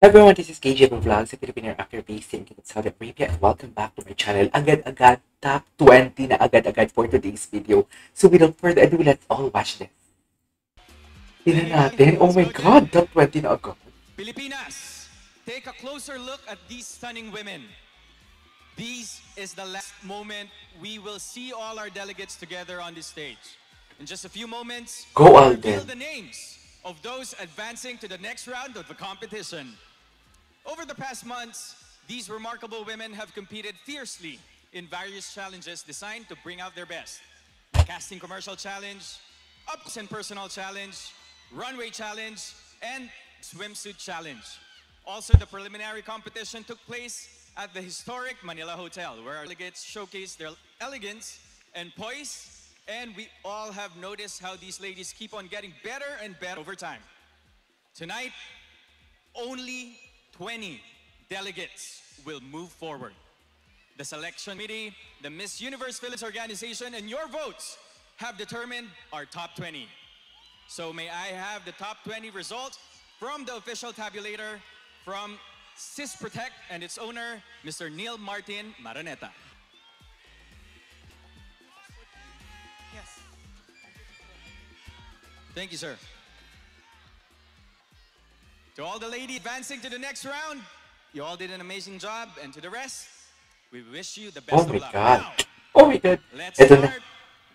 Everyone, this is KJ from Vlogs, a Filipino actor based in Saudi Arabia, and welcome back to my channel. Agad-agad, top 20 na agad-agad for today's video. So without further ado, let's all watch this. Tignan natin. Oh my God, top 20 na agad. Pilipinas, take a closer look at these stunning women. This is the last moment we will see all our delegates together on this stage. In just a few moments, Go we'll Alden. reveal the names of those advancing to the next round of the competition. Over the past months, these remarkable women have competed fiercely in various challenges designed to bring out their best. The casting commercial challenge, up and personal challenge, runway challenge, and swimsuit challenge. Also, the preliminary competition took place at the historic Manila Hotel, where our delegates showcased their elegance and poise, and we all have noticed how these ladies keep on getting better and better over time. Tonight, only 20 delegates will move forward. The selection committee, the Miss Universe Philippines organization, and your votes have determined our top 20. So may I have the top 20 results from the official tabulator from Sis Protect and its owner, Mr. Neil Martin Maraneta. Yes. Thank you, sir. To all the ladies advancing to the next round, you all did an amazing job. And to the rest, we wish you the best Oh of my luck. God. Now, Oh my God. let's Ito na. start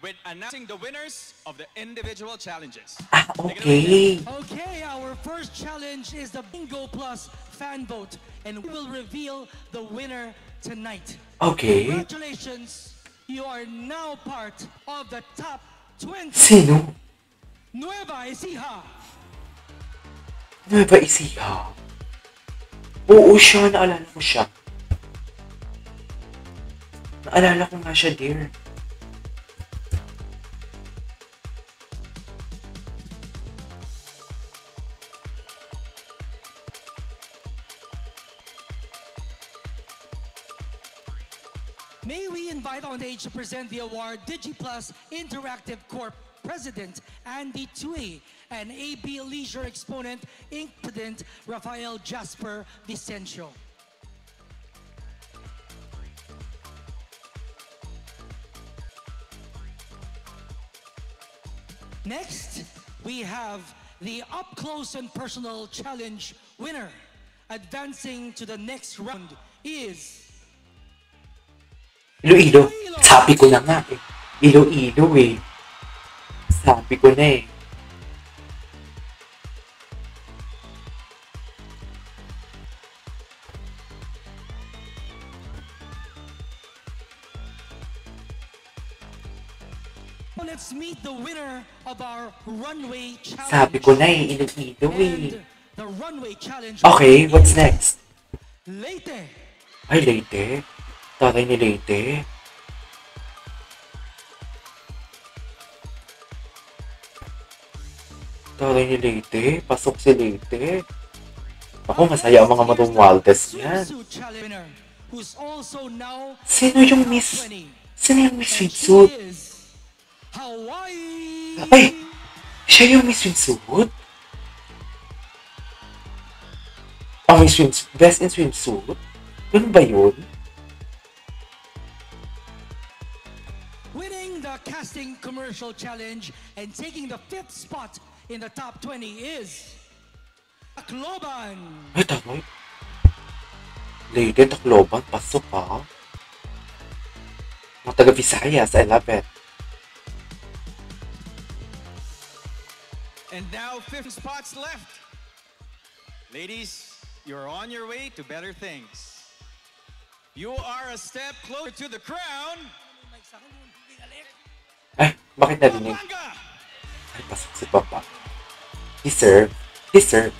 with announcing the winners of the individual challenges. Ah, Take it away, okay. Okay, our first challenge is the Bingo Plus fan vote, and we will reveal the winner tonight. Okay. Congratulations, you are now part of the top 20. Sino? Nueva Ecija. Nueva Ecija. Oo siya, naalala ko siya. Naalala ko nga siya, dear. May we invite on stage to present the award DigiPlus Interactive Corp President Andy Tui and AB Leisure Exponent Inc. President Rafael Jasper Vicencio. Next, we have the Up Close and Personal Challenge winner. Advancing to the next round is Iloilo. Sabi ko na nga eh. Iloilo eh. Sabi ko na eh. Let's meet the winner of our runway challenge. Sabi ko na eh. Iloilo eh. And the runway challenge. Okay, what's next? Leyte. Ay, Leyte. Tatay ni Leyte. Tatay ni Leyte. Pasok si Leyte. Ako, masaya ang mga madumwaldes yan. Swimsuit challenge winner, who's also now Sino yung Miss? 20. Sino yung Miss And Swimsuit? she is Hawaii. Ay! Siya yung Miss Swimsuit? Ang Miss Swimsuit? Best in Swimsuit? Ganun ba yun? Winning the casting commercial challenge and taking the 5th spot in the top 20 is Tacloban. Ay, taroy. Lady, Tacloban, pasok ha. Mga taga Visayas, I love it. And now 50 spots left. Ladies, you're on your way to better things. You are a step closer to the crown. Ay, bakit narinig? Pampanga! Ay, pasok si Papa. Deserve. Deserve.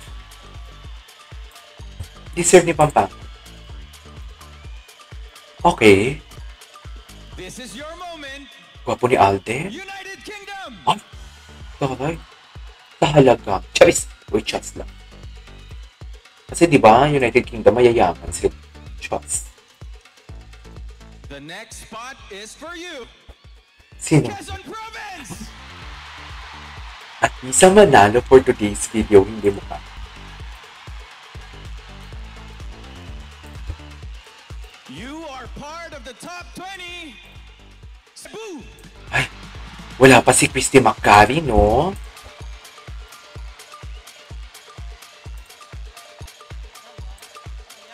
Deserve ni Pampang. Okay. This is your moment. Gwapo ni Alden. United Kingdom. Ay, taray. Tahalaga. Charis. Uy, chats lang. Kasi di ba United Kingdom mayayaman sila. Chats. The next spot is for you. Sino? Quezon Province! At isang manalo for today's video, hindi mo pa. You are part of the top 20. Cebu! Ay, wala pa si Christy McCarry, no?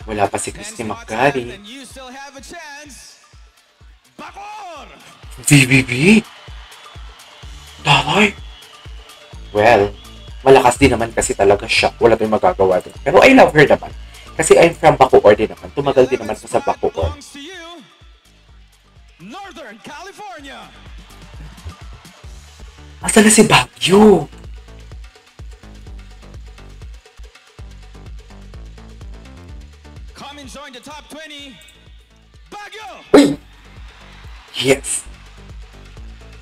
Wala pa si 10 Christy spots left McCarry. and you still have a chance. Bacoor! VVV? Talay? Well, malakas din naman kasi talaga siya. Wala tayong magagawa din. Pero I love her naman. Kasi I'm from Bacoor din naman. Tumagal din naman ko sa Bacoor. Belongs to you, Northern California. Asa na si Baguio? Come and join the top 20. Baguio! Uy! Yes!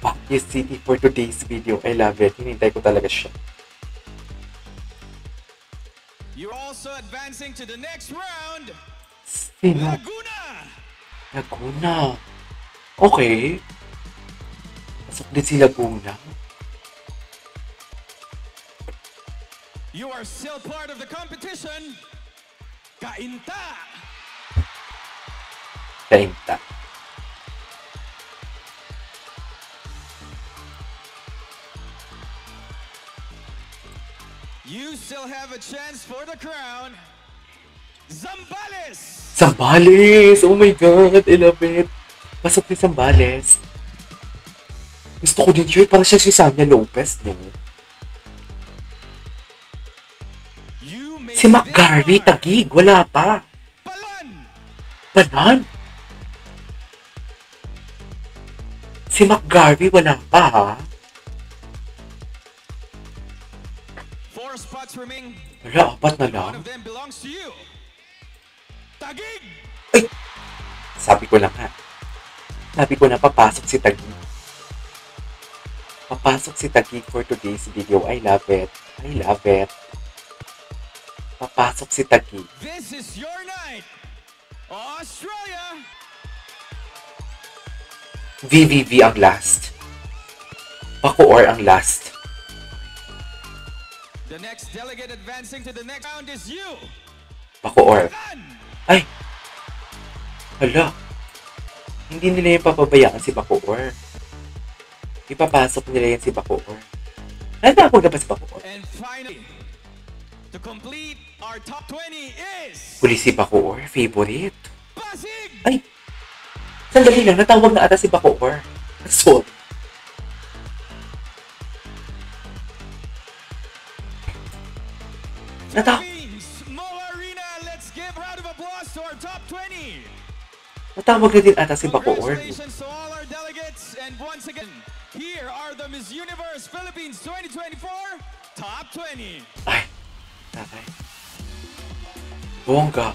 Baguio City for today's video. I love it. Hinintay ko talaga siya. You're also advancing to the next round. Sino? Laguna! Laguna. Okay. Pasok din si Laguna. You are still part of the competition. Cainta! Kainta. You still have a chance for the crown. Zambales! Zambales! Oh my God! I love it. Pasok ni Zambales. Gusto ko din yun. Parang siya si Sanya Lopez, no? You made Si McGarvey, this far. Taguig. Wala pa. Balan! Banan? Si McGarvey, wala pa, ha? 4 spots remaining. Wala, apat na lang. One of them belongs to you. Taguig! Ay! Sabi ko lang, ha? Sabi ko na papasok si Taguig. Papasok si Taguig for today's video. I love it. I love it. Papasok si Taguig. This is your night. Australia! VVV ang last. Bacoor ang last. The next delegate advancing to the next round is you. Bacoor. Balan! Ay! Hala. Hindi nila yung papabayaan si Bacoor. Ipapasok nila yan si Bacoor. Natapog na ba si Bacoor? And finally, to complete our top 20 is Huli si Bacoor. Favorite. Pasig! Ay! Sandali lang. Natawag na ata si Bacoor. Sorry. Philippines, Moa Arena, let's give a round of applause to our top 20. Natawag na din ata si Bacoor. Congratulations to all our delegates. And once again, here are the Miss Universe Philippines 2024 top 20. Ay. Tatay. Bongga.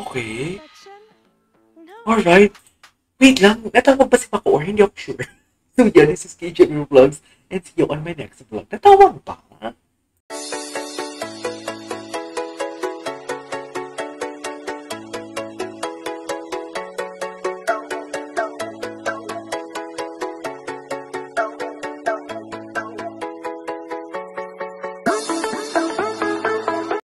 Okay. Alright. Wait lang. Natawag ba si Bacoor? Hindi ako sure. So yeah, this is KJ Vlogs. And see you on my next vlog. Natawag ba?